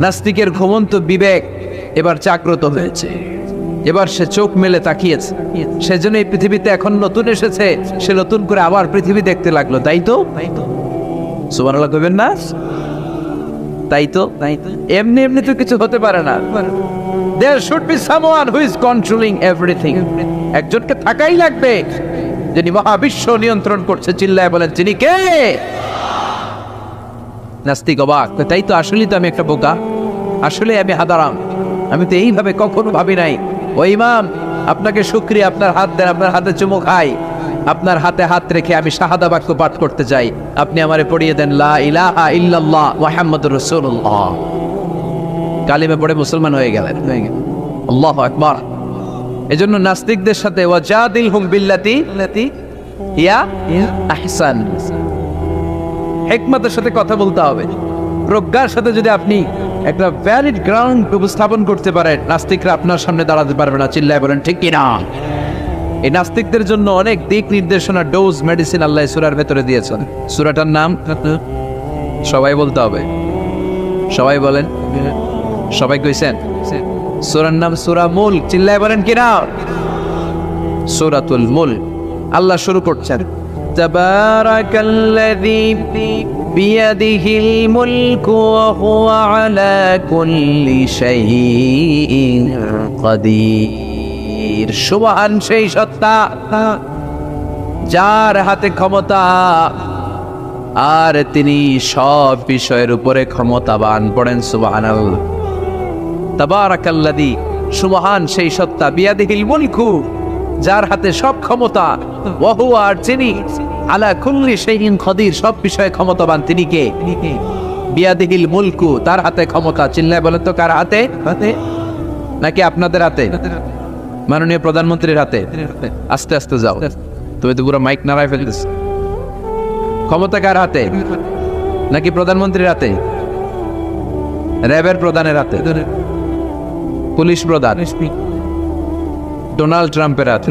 নাস্তিকের ঘুমন্ত বিবেক এবার জাগ্রত হয়েছে, এবার সে চোখ মেলে তাকিয়েছে। সেজন্য এই পৃথিবীতে এখন নতুন এসেছে, সে নতুন করে আবার পৃথিবী দেখতে লাগলো। তাই তো সুবহানাল্লাহ কইবেন না? তাই তো এমনি এমনি তো কিছু হতে পারে না। There should be someone who is controlling everything. একজনকে থাকাই লাগবে যিনি মহাবিশ্ব নিয়ন্ত্রণ করছে। চিল্লায় বলেন তিনি কে? নাস্তিক অবাক, তাই তো, আসলেই তো আমি একটা বোকা, আসলে আমি হাদারাম, আমি তো এইভাবে কখনো ভাবি নাই। ও ইমাম, আপনাকে শুকরিয়া, আপনার হাত দেন, আপনার হাতে চুমু খাই, আপনার হাতে হাত রেখে আমি শাহাদা বাক্য পাঠ করতে চাই, আপনি আমারে পড়িয়ে দেন লা ইলাহা ইল্লাল্লাহ মুহাম্মাদুর রাসূলুল্লাহ। কালিমা পড়ে মুসলমান হয়ে গেলেন। আল্লাহু আকবার। এজন্য নাস্তিকদের সাথে ওয়াজাদিলহুম বিল্লাতি হিয়া আহসান, হিকমতের সাথে কথা বলতে হবে। প্রজ্ঞার সাথে যদি আপনি একটা ভ্যালিড গ্রাউন্ড উপস্থাপন করতে পারেন, নাস্তিকরা আপনার সামনে দাঁড়াতে পারবে না। চিল্লায় বলেন ঠিক কিনা? এই নাস্তিকদের জন্য অনেক দিক নির্দেশনা, ডোজ, মেডিসিন আল্লাহ সূরার ভেতরে দিয়েছেন। সূরাটার নাম সবাই বলতে হবে, সবাই বলেন, সবাই কইছেন? সূরার নাম সূরা মুলক। চিল্লায় বলেন কিনা? সূরাতুল মুলক। আল্লাহ শুরু করছেন তাবারাকাল্লাযী বিয়াদিহিল মুলকু ওয়া হুয়া আলা কুল্লি শাইইন কাদির। সুবহান সেই সত্তা যার হাতে ক্ষমতা, আর তিনি সব বিষয়ের উপরে ক্ষমতাবান। পড়েন সুবহানাল্লাহ। তাবারাকাল্লাযী, সুবহান সেই সত্তা, বিয়াদিহিল মুলকু, যার হাতে সব ক্ষমতা, ওয়া হুয়া, আর তিনি, আলা কুল্লি শাইইন কাদির, সব বিষয়ে ক্ষমতাবান। তিনি কে? বিয়াদিহিল মুলকু, তার হাতে ক্ষমতা। চিল্লায় বলেন তো কার হাতে? নাকি আপনাদের হাতে? মাননীয় প্রধানমন্ত্রীর হাতে? আস্তে আস্তে যাও, তুমি তো পুরো মাইক নাড়ায় ফেলতেছ। ক্ষমতা কার হাতে? নাকি প্রধানমন্ত্রীর হাতে? র্যাবের প্রধানের হাতে? পুলিশ প্রধান? ডোনাল্ড ট্রাম্পের হাতে?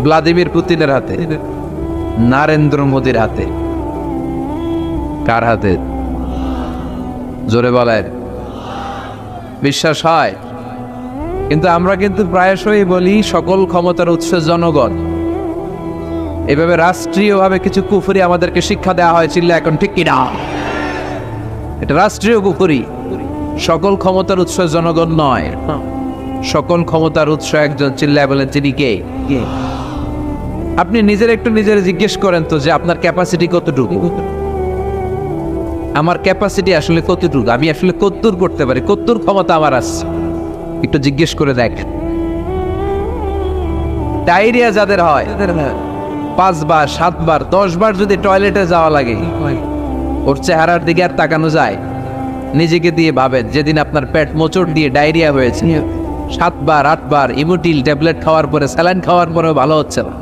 ভ্লাদিমির পুতিনের হাতে? নরেন্দ্র মোদির হাতে? কার হাতে? জোরে বলেন। বিশ্বাস হয়? কিন্তু আমরা কিন্তু প্রায়শই বলি সকল ক্ষমতার উৎস জনগণ। এভাবে রাষ্ট্রীয়ভাবে কিছু কুফরি আমাদেরকে শিক্ষা দেওয়া হয়। চিল্লা এখন ঠিক কিনা? এটা রাষ্ট্রীয় কুফরি। সকল ক্ষমতার উৎস জনগণ নয়, সকল ক্ষমতার উৎস একজন। চিল্লায় বলেন তিনি কে? আপনি নিজের একটু নিজের জিজ্ঞেস করেন তো যে আপনার ক্যাপাসিটি কতটুকু? আমার ক্যাপাসিটি আসলে কতটুকু? আমি আসলে কতদূর করতে পারি? কতদূর ক্ষমতা আমার আছে? একটু জিজ্ঞেস করে দেখ। ডায়রিয়া যাদের হয়, 5 বার 7 বার 10 বার যদি টয়লেটে যাওয়া লাগে, ওর চেহারার দিকে আর তাকানো যায়? নিজেকে দিয়ে ভাবেন, যেদিন আপনার পেট মোচড় দিয়ে ডায়রিয়া হয়েছে, 7 বার 8 বার ইমোটিল ট্যাবলেট খাওয়ার পরে, স্যালাইন খাওয়ার পরেও ভালো হচ্ছে না,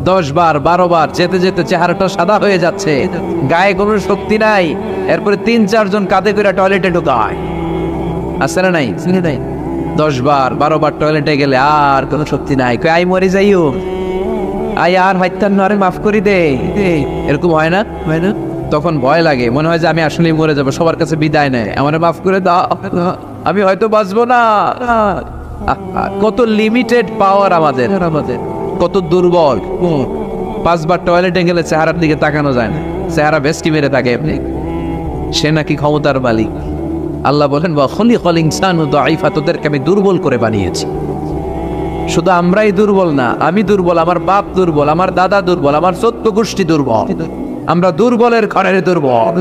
10 বার 12 বার যেতে যেতে চেহারাটা সাদা হয়ে যাচ্ছে, গায়ে কোনো শক্তি নাই, এরপরে 3-4 জন কাঁধে করে টয়লেটে ঢোকায়, আছে না নাই? 10 বার 12 বার টয়লেটে গেলে আর কোনো শক্তি নাই, কই আই মরে যাইও, আই আর হাইতান আরে মাফ করি দে, এরকম হয় না? তখন ভয় লাগে, মনে হয় যে আমি আসলেই মরে যাবো, সবার কাছে বিদায় নেয়, আমারে মাফ করে দাও, আমি হয়তো বাঁচবো না। কত লিমিটেড পাওয়ার আমাদের, কত দুর্বল। 5 বার টয়লেটে গেলে চেহারার দিকে তাকানো যায় না, চেহারা বেস্টি মেরে থাকে এমনি। সে নাকি ক্ষমতার মালিক। আল্লাহ বলেন ওয়া খলিকাল ইনসানু দাঈফা, তোদেরকে আমি দুর্বল করে বানিয়েছি। শুধু আমরাই দুর্বল না, আমি দুর্বল, আমার বাপ দুর্বল, আমার দাদা দুর্বল, আমার 14 গোষ্ঠী দুর্বল। আমরা দুর্বলের ঘরের দুর্বল।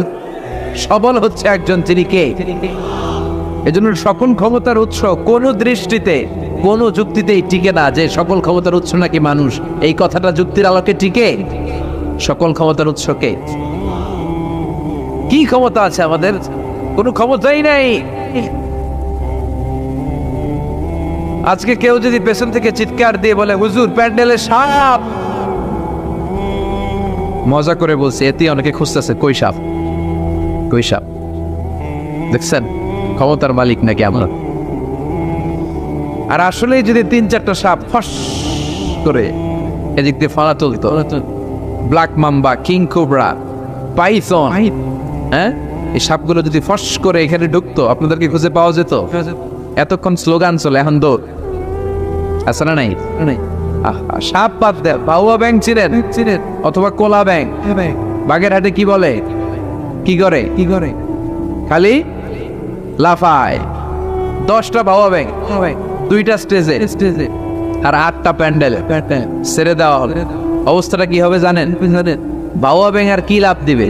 সবল হচ্ছে একজন, তিনি কে? এজন্য সকল ক্ষমতার উৎস কোন দৃষ্টিতে, কোন যুক্তিতেই টিকে না যে সকল ক্ষমতার উৎস নাকি মানুষ। এই কথাটা যুক্তির আলোকে টিকে? সকল ক্ষমতার উৎস কে? কি ক্ষমতা আছে আমাদের? কোনো ক্ষমতাই নাই। আজকে কেউ যদি পেছন থেকে চিৎকার দিয়ে বলে হুজুর প্যান্ডেলে সাপ, মজা করে বলছে, এতে অনেকে খুঁজতেছে কই সাপ, কই সাপ। দেখছেন ক্ষমতার মালিক নাকি আমরা? আর আসলেই যদি 3-4টা সাপ ফস করে এদিক দিয়ে ফালা তুলতো, black mamba, king cobra, python, হ্যাঁ, এই সাপগুলো যদি ফস করে এখানে ঢুকতো আপনাদেরকে খুঁজে পাওয়া যেত? এতক্ষণ স্লোগান চলে, এখন দৌড়। আছে না নাই? সাপ বাদ দেয়, বাউয়া ব্যাং চিনেন? অথবা কোলা ব্যাং? বাগেরহাটে কি বলে, কি করে? খালি লাফায়। 10টা বাউয়া ব্যাং, 2টা স্টেজে আর 8টা প্যান্ডেলে ছেড়ে দেওয়া হলো। অবস্থাটা কি হবে জানেন? বাউয়া ব্যাং আর কি লাভ দিবে?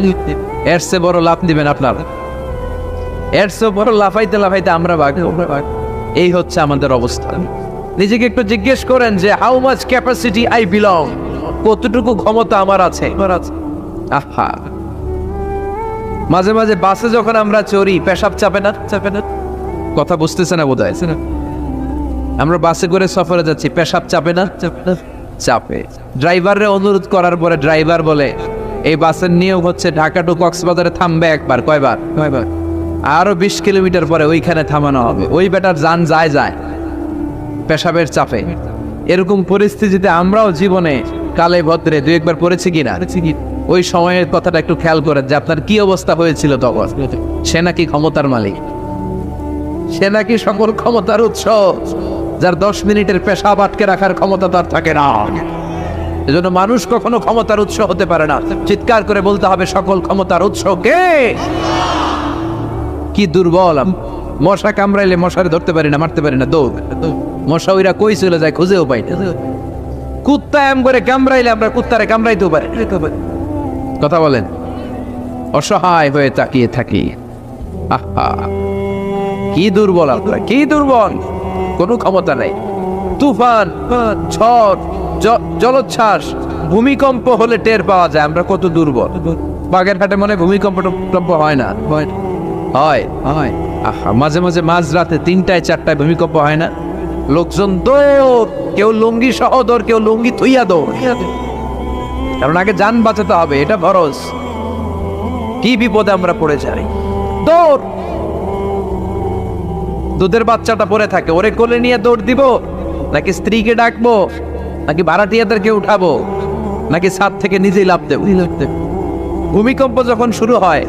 এর চেয়ে বড় লাভ দিবেন আপনার, এর চেয়ে বড় লাফাইতে লাফাইতে আমরা ভাগ। এই হচ্ছে আমাদের অবস্থা। নিজেকে একটু জিজ্ঞেস করেন যে how much capacity I belong, কতটুকু ক্ষমতা আমার আছে। আহা, মাঝে মাঝে বাসে যখন আমরা চড়ি পেশাব চাপে না? কথা বুঝতেছে না বোধ হয়। আমরা বাসে করে সফরে যাচ্ছি, পেশাব চাপে না? চাপে। ড্রাইভারের অনুরোধ করার পরে ড্রাইভার বলে এই বাসের নিয়ম হচ্ছে ঢাকা টু কক্সবাজারে থামবে একবার। কয়বার? আরো 20 কিলোমিটার পরে ওইখানে থামানো হবে। ওই বেটার যান যায় পেশাবের চাপে। এরকম পরিস্থিতিতে আমরাও জীবনে কালে ভদ্রে 2-1বার পড়েছি কিনা? ওই সময়ের কথাটা একটু খেয়াল করেন যে আপনার কি অবস্থা হয়েছিল তখন। সে নাকি ক্ষমতার মালিক, সে নাকি সকল ক্ষমতার উৎস, যার 10 মিনিটের পেশাব আটকে রাখার ক্ষমতা তার থাকে না। এজন্য মানুষ কখনো ক্ষমতার উৎস হতে পারে না। চিৎকার করে বলতে হবে সকল ক্ষমতার উৎস কে? কি দুর্বল! মশা কামড়াইলে মশারে ধরতে পারি না, মারতে পারি না, দৌড়। মশা ওইরা কই চলে যায় খুঁজেও পাই না। কুত্তা এম করে কামড়াইলে আমরা কুত্তারে কামড়াইতেও পারি। কথা বলেন, অসহায় হয়ে তাকিয়ে থাকি। আহা, কি দুর্বল আপনারা, কি দুর্বল! কোনো ক্ষমতা নেই। তুফান, ঝড়, জলোচ্ছ্বাস, ভূমিকম্প হলে টের পাওয়া যায় আমরা কত দুর্বল। বাগেরহাটে মনে ভূমিকম্প হয় না? হয়। আহা, মাঝে মাঝে মাঝরাতে 3টায় 4টায় ভূমিকম্প হয় না? লোকজন দৌড়, কেউ লুঙ্গি সহ দৌড়, কেউ লুঙ্গি থুইয়া দৌড়। কারণ আগে যান বাঁচাতে হবে, এটা ফরজ। কি বিপদে আমরা পড়ে যাই, দৌড়। দুধের বাচ্চাটা পড়ে থাকে, ওরে কোলে নিয়ে দৌড় দিব, নাকি স্ত্রীকে ডাকবো, নাকি ভাড়াটিয়াদেরকে উঠাবো, নাকি ছাদ থেকে নিজেই লাফ দেব? ভূমিকম্প যখন শুরু হয়,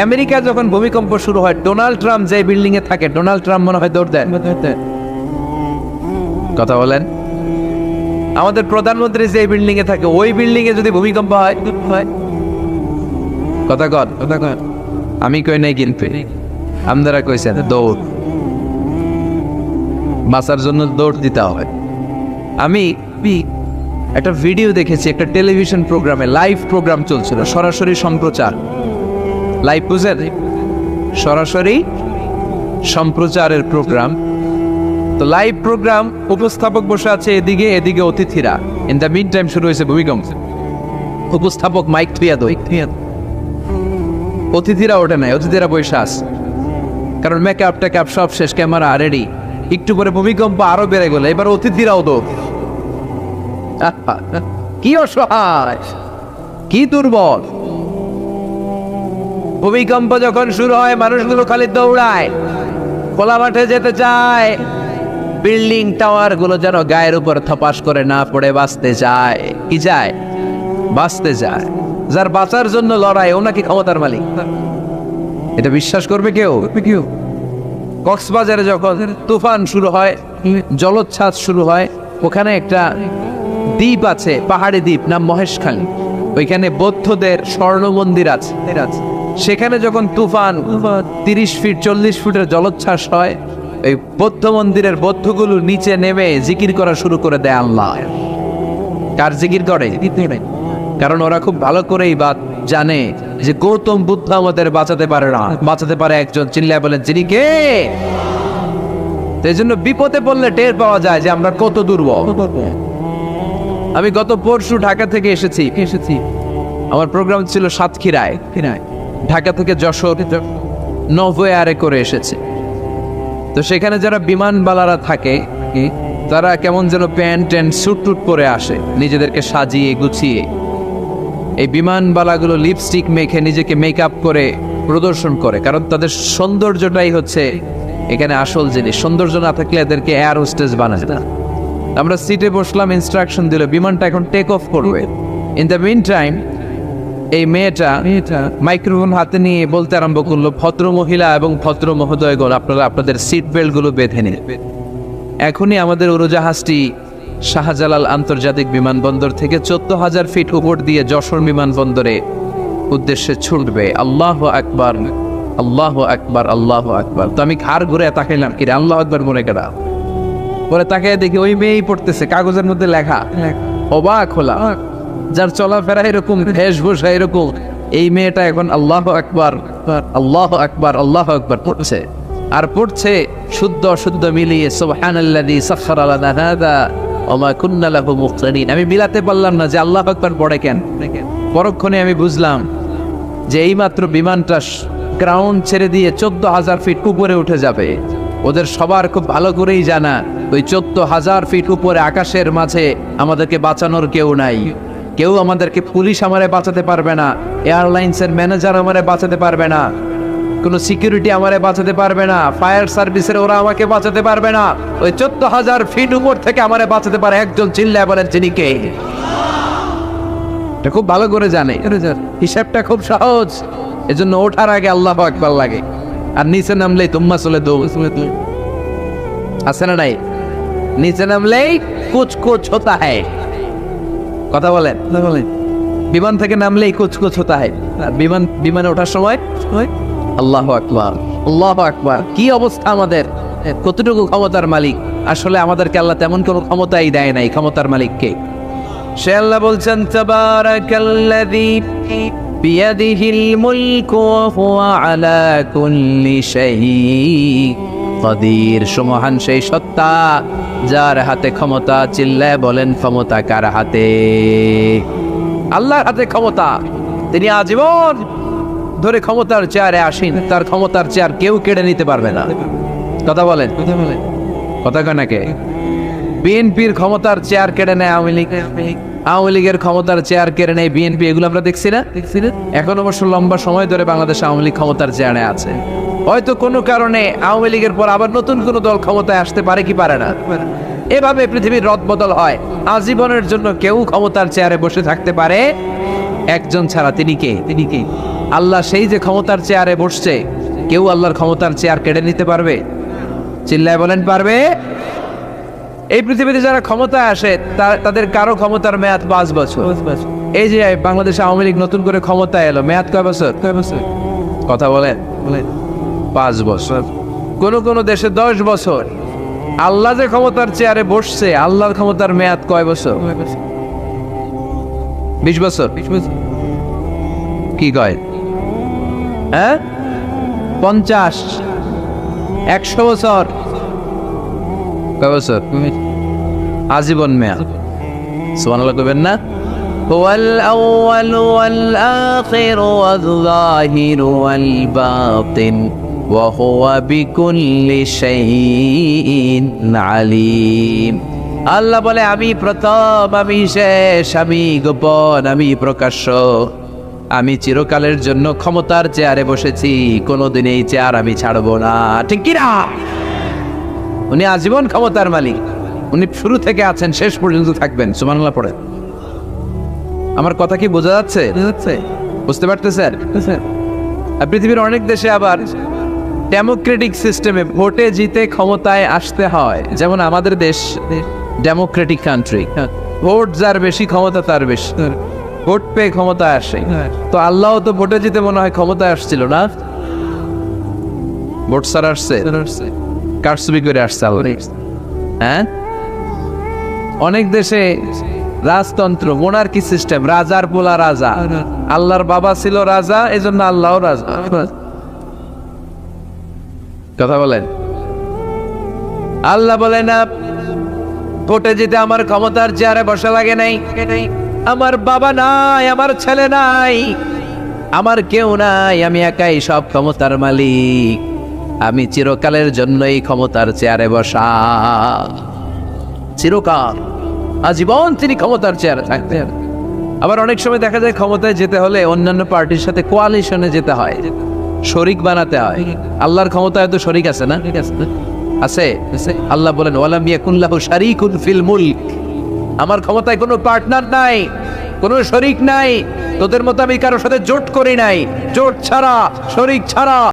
আমেরিকা যখন ভূমিকম্প শুরু হয়, ডোনাল্ড ট্রাম্প যে বিল্ডিং এ থাকে, ডোনাল্ড ট্রাম্প মনে হয় দৌড় দেয়। কথা বলেন, আমাদের প্রধানমন্ত্রী যে বিল্ডিং এ থাকে, ওই বিল্ডিং এ যদি ভূমিকম্প হয়, কথা কন, আমি কই নাই কিন্তু আপনারা কইছেন দৌড়। বাঁচার জন্য দৌড় দিতে হয়। আমি একটা ভিডিও দেখেছি, একটা টেলিভিশন প্রোগ্রামে, লাইভ প্রোগ্রাম চলছিল, সরাসরি সম্প্রচার। লাইভ বুঝেন? সরাসরি সম্প্রচারের প্রোগ্রাম। তো লাইভ প্রোগ্রাম, উপস্থাপক বসে আছে এদিকে, এদিকে অতিথিরা। ইন দ্য মিন টাইম শুরু হয়েছে ভূমিকম্প। উপস্থাপক মাইক থুইয়া দই, অতিথিরা ওঠে নাই, অতিথিরা বসে আছে, কারণ মেকআপ টেকআপ সব শেষ, ক্যামেরা রেডি। একটু পরে ভূমিকম্প আরো বেড়ে গেল, এবার অতিথিরাও দৌড়। কি অসহায়, কি দুর্বল! ভূমিকম্প যখন শুরু হয়, মানুষগুলো খালি দৌড়ায়, খোলা মাঠে যেতে চায়। বিল্ডিং টাওয়ার গুলো যেন গায়ের উপর থপাস করে না পড়ে বাঁচতে চায়। কি যায়? বাঁচতে চায়। যার বাঁচার জন্য লড়াই, ও নাকি ক্ষমতার মালিক। এটা বিশ্বাস করবে কেউ? কক্সবাজারে যখন তুফান শুরু হয়, জলোচ্ছ্বাস শুরু হয়, ওখানে একটা দ্বীপ আছে, পাহাড়ি দ্বীপ, নাম মহেশখালী। ওইখানে বৌদ্ধদের স্বর্ণ মন্দির আছে। সেখানে যখন তুফান 30 ফিট 40 ফুটের জলোচ্ছ্বাস হয়, ওই বৌদ্ধ মন্দিরের বৌদ্ধগুলো নিচে নেমে জিকির করা শুরু করে দেয় আল্লাহ। কার জিকির করে? কারণ ওরা খুব ভালো করেই জানে যে গৌতম বুদ্ধ আমাদের বাঁচাতে পারে না, বাঁচাতে পারে একজন। চিল্লায় বলেন, যিনি কে? এই জন্য বিপদে পড়লে টের পাওয়া যায় যে আমরা কত দুর্বল। আমি গত পরশু ঢাকা থেকে এসেছি। আমার প্রোগ্রাম ছিল সাতক্ষীরায়। ঢাকা থেকে যশোর নভো এয়ারে করে এসেছে। তো সেখানে যারা বিমানবালারা থাকে, তারা কেমন যেন প্যান্ট অ্যান্ড স্যুট টুট পরে আসে, নিজেদেরকে সাজিয়ে গুছিয়ে। এই বিমানবালাগুলো লিপস্টিক মেখে নিজেকে মেকআপ করে প্রদর্শন করে, কারণ তাদের সৌন্দর্যটাই হচ্ছে এখানে আসল জিনিস। সৌন্দর্য না থাকলে এদেরকে এয়ার হোস্টেস বানায় না। আমরা সিটে বসলাম, ইনস্ট্রাকশন দিল বিমানটা এখন টেক অফ করবে। ইন দ্য মিন টাইম এই মেয়েটা মাইক্রোফোন হাতে নিয়ে বলতে আরম্ভ করলো, ভদ্র মহিলা এবং ভদ্র মহোদয়গণ, আপনারা আপনাদের সিট বেল্ট গুলো বেঁধে নিন। এখনই আমাদের উড়োজাহাজটি শাহজালাল আন্তর্জাতিক বিমানবন্দর থেকে 14,000 ফিট উপর দিয়ে যশোর বিমানবন্দরে উদ্দেশ্যে ছুটবে। আল্লাহু আকবার, আল্লাহু আকবার, আল্লাহু আকবার। তো আমি ঘাড় ঘুরে তাকাইলাম, কিরে আল্লাহু আকবার মনে কেডা? পরে তাকাই দেখি ওই মেয়েই পড়তেছে, কাগজের মধ্যে লেখা, অবাক হলাম। যার চলাফেরা এরকম, বেশভূষা এরকম, এই মেয়েটা এখন আল্লাহু আকবার, আল্লাহু আকবার, আল্লাহু আকবার পড়ছে। আর পড়ছে শুদ্ধ অশুদ্ধ মিলিয়ে, সুবহানাল্লাযী সাখখারা লানা হাযা ওয়া মা কুন্না লাহু মুকরিনিন। আমি মিলাতে পারলাম না যে আল্লাহু আকবার পড়ে কেন। পরক্ষণে আমি বুঝলাম যে এইমাত্র বিমানটা গ্রাউন্ড ছেড়ে দিয়ে 14,000 ফিট উপরে উঠে যাবে। ওদের সবার খুব ভালো করেই জানা, ওই 14,000 ফিট উপরে আকাশের মাঝে আমাদেরকে বাঁচানোর কেউ নাই। কেউ আমাদেরকে, পুলিশ আমারে বাঁচাতে পারবে না, এয়ারলাইন্সের ম্যানেজার আমারে বাঁচাতে পারবে না, কোনো সিকিউরিটি আমারে বাঁচাতে পারবে না, ফায়ার সার্ভিসের ওরা আমাকে বাঁচাতে পারবে না। ওই 14,000 ফিট উপর থেকে আমারে বাঁচাতে পারে একজন, চিল্লায় বলেন তিনি কে? এটা খুব ভালো করে জানে, হিসাবটা খুব সহজ। এজন্য ওঠার আগে আল্লাহু আকবার লাগে, আর নিচে নামলেই তুম্মা চলে দৌ আছে না নাই? নিচে নামলেই কুছ কুছ হোতা হ্যায়। কথা বলেন, বিমান থেকে নামলেই কুছ কুছ হোতা হ্যায়। বিমানে ওঠার সময় আল্লাহু আকবার, আল্লাহু আকবার। কি অবস্থা আমাদের, কতটুকু ক্ষমতার মালিক। আসলে আমাদেরকে আল্লাহ তেমন কোনো ক্ষমতাই দেয় নাই। ক্ষমতার মালিক কে? সে আল্লাহ বলছেন, তাবারাকাল্লাযী বিয়াদিহিল মুলকু ওয়া হুয়া আলা কুল্লি শাইইন কাদির। সুমহান সেই সত্তা যার হাতে ক্ষমতা। চিল্লায় বলেন ক্ষমতা কার হাতে? আল্লাহর হাতে ক্ষমতা। তিনি আজীবন ধরে ক্ষমতার চেয়ারে আসেন, তার ক্ষমতার চেয়ার কেউ কেড়ে নিতে পারবে না। কথা বলেন, কথা কয় নাকি? বিএনপির ক্ষমতার চেয়ার কেড়ে নেয় আওয়ামী লীগ, আওয়ামী লীগের ক্ষমতার চেয়ার কেড়ে নেয় বিএনপি। এগুলো আমরা দেখছি না? এখন অবশ্য লম্বা সময় ধরে বাংলাদেশ আওয়ামী লীগ ক্ষমতার চেয়ারে আছে। হয়তো কোনো কারণে আওয়ামী লীগের পর আবার নতুন কোনো দল ক্ষমতায় আসতে পারে কি পারে না। এভাবে পৃথিবীর রদবদল হয়। আজীবনের জন্য কেউ ক্ষমতার চেয়ারে বসে থাকতে পারে একজন ছাড়া। তিনি কে? তিনি কে? আল্লাহ। সেই যে ক্ষমতার চেয়ারে বসছে, কেউ আল্লাহর ক্ষমতার চেয়ার কেড়ে নিতে পারবে? চিল্লায় বলেন পারবে? এই পৃথিবীতে যারা ক্ষমতায় আসে তাদের কারো ক্ষমতার মেয়াদ 5 বছর। এই যে বাংলাদেশ আওয়ামী লীগ নতুন করে ক্ষমতায় এলো, মেয়াদ কয় বছর? কথা বলেন, 5 বছর। কোন কোন দেশে 10 বছর। আল্লাহ যে ক্ষমতার চেয়ারে বসছে, আল্লাহর ক্ষমতার মেয়াদ কয় বছর? 20 বছর। কি কয়? হ্যাঁ, 50, 100 বছর। কয় বছর? আজীবন মেয়াদ। সুবহানাল্লাহ কইবেন না? হুয়াল আউয়ালু ওয়াল আখিরু ওয়াল যাহিরু ওয়াল বাতিন ওয়া হুয়া বিকুল্লি শাইইন আলীম। আল্লাহ বলে, আমি প্রথম, আমি শেষ, আমি গোপন, আমি প্রকাশ্য। আমি চিরকালের জন্য ক্ষমতার চেয়ারে বসেছি, কোনোদিন এই চেয়ার আমি ছাড়বো না। ঠিক কি না? উনি আজীবন ক্ষমতার মালিক। উনি শুরু থেকে আছেন, শেষ পর্যন্ত থাকবেন। সুবহানাল্লাহ পড়ে। আমার কথা কি বোঝা যাচ্ছে? বুঝতে পারতেছেন? পৃথিবীর অনেক দেশে আবার ডেমোক্রেটিক সিস্টেমে ভোটে জিতে ক্ষমতায় আসতে হয়। যেমন আমাদের দেশ ডেমোক্রেটিক কান্ট্রি, ভোট যার বেশি ক্ষমতা তার বেশি, ভোট পেয়ে ক্ষমতায় আসে। তো আল্লাহ তো ভোটে জিতে মনে হয় ক্ষমতায় আসছিল না, ভোট ছাড়া আসছে, কারচুপি করে আসছে আল্লাহ। হ্যাঁ, অনেক দেশে রাজতন্ত্র, মোনার্কি সিস্টেম, রাজার পোলা রাজা। আল্লাহর বাবা ছিল রাজা, এজন্য আল্লাহ রাজা। কথা বলেন। আল্লাহ বলে না, ভোটে যেতে আমার ক্ষমতার চেয়ারে বসা লাগে নাই, আমার বাবা নাই, আমার ছেলে নাই, আমার কেউ নাই, আমি একাই সব ক্ষমতার মালিক। আমি চিরকালের জন্য এই ক্ষমতার চেয়ারে বসা। চিরকাল, আজীবন তিনি ক্ষমতার চেয়ারে থাকতেন। আবার অনেক সময় দেখা যায় ক্ষমতায় যেতে হলে অন্যান্য পার্টির সাথে কোয়ালিশনে যেতে হয়, শরিক বানাতে হয়। আল্লাহর ক্ষমতায় তো শরিক আছে না? আছে। আল্লাহ বলেন, ওয়ালাম ইয়াকুন লাহু শারীকুন ফিল মুলক। আমার ক্ষমতায় কোনো পার্টনার নাই, কোনো শরিক নাই, তোদের মতো আমি কারোর সাথে জোট করি নাই, জোট ছাড়া, শরিক ছাড়া